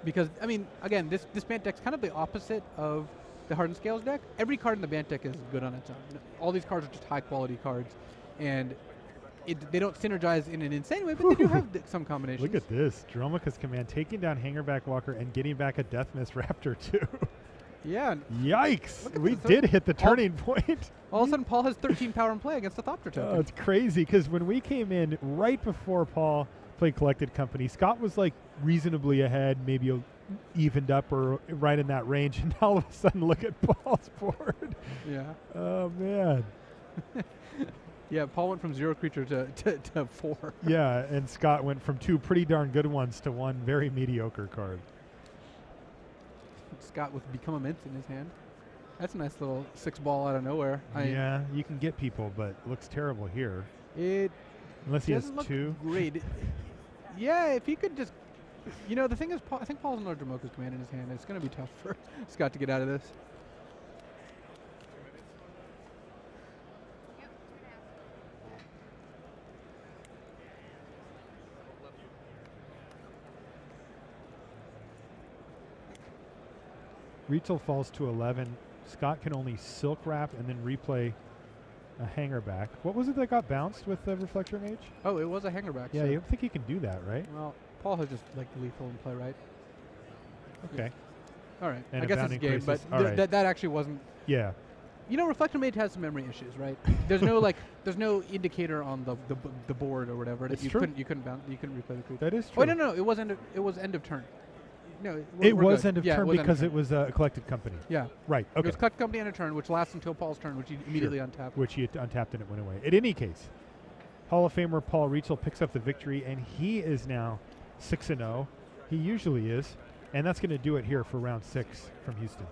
S2: Because I mean, again, this band deck's kind of the opposite of the Hardened Scales deck. Every card in the band deck is good on its own. All these cards are just high quality cards, and they don't synergize in an insane way, but they do have some combinations.
S1: Look at this. Dromoka's command taking down Hangerback Walker and getting back a Death Mist Raptor too.
S2: Yeah.
S1: Yikes. We did hit the turning point.
S2: All of a sudden, Paul has 13 power in play against the Thopter token.
S1: Oh, it's crazy, because when we came in right before Paul played Collected Company, Scott was like reasonably ahead, maybe evened up or right in that range, and now all of a sudden look at Paul's board.
S2: Yeah.
S1: Oh, man.
S2: Yeah, Paul went from 0 creature to 4.
S1: Yeah, and Scott went from 2 pretty darn good ones to 1 very mediocre card.
S2: Scott with Become Immense in his hand. That's a nice little 6-ball out of nowhere.
S1: Yeah, you can get people, but it looks terrible here.
S2: It
S1: Unless he has
S2: doesn't look
S1: 2.
S2: great. Yeah, if he could just... You know, the thing is, I think Paul's another Dramoka's command in his hand. It's going to be tough for Scott to get out of this.
S1: Rietzl falls to 11. Scott can only Silk Wrap and then replay a hanger back. What was it that got bounced with the Reflector Mage?
S2: Oh, it was a hanger back.
S1: Yeah,
S2: so
S1: you don't think he can do that, right?
S2: Well, Paul has just like lethal in play, right?
S1: Okay.
S2: All right.
S1: And
S2: I
S1: a
S2: guess it's
S1: Bounding
S2: game, but
S1: Crisis. All
S2: that actually wasn't.
S1: Yeah.
S2: You know, Reflector Mage has some memory issues, right? There's no indicator on the board or whatever that
S1: It's
S2: you
S1: true.
S2: couldn't replay the creature.
S1: That is true.
S2: Oh no, it was end of turn. No,
S1: It was
S2: good.
S1: end of
S2: Yeah,
S1: turn
S2: was end of
S1: because
S2: turn.
S1: it was a Collected Company.
S2: Yeah.
S1: Right.
S2: It
S1: Okay.
S2: was Collected Company end of turn, which lasts until Paul's turn, which he immediately untapped.
S1: Which he untapped and it went away. In any case, Hall of Famer Paul Rietzl picks up the victory, and he is now 6-0. He usually is. And that's going to do it here for round 6 from Houston.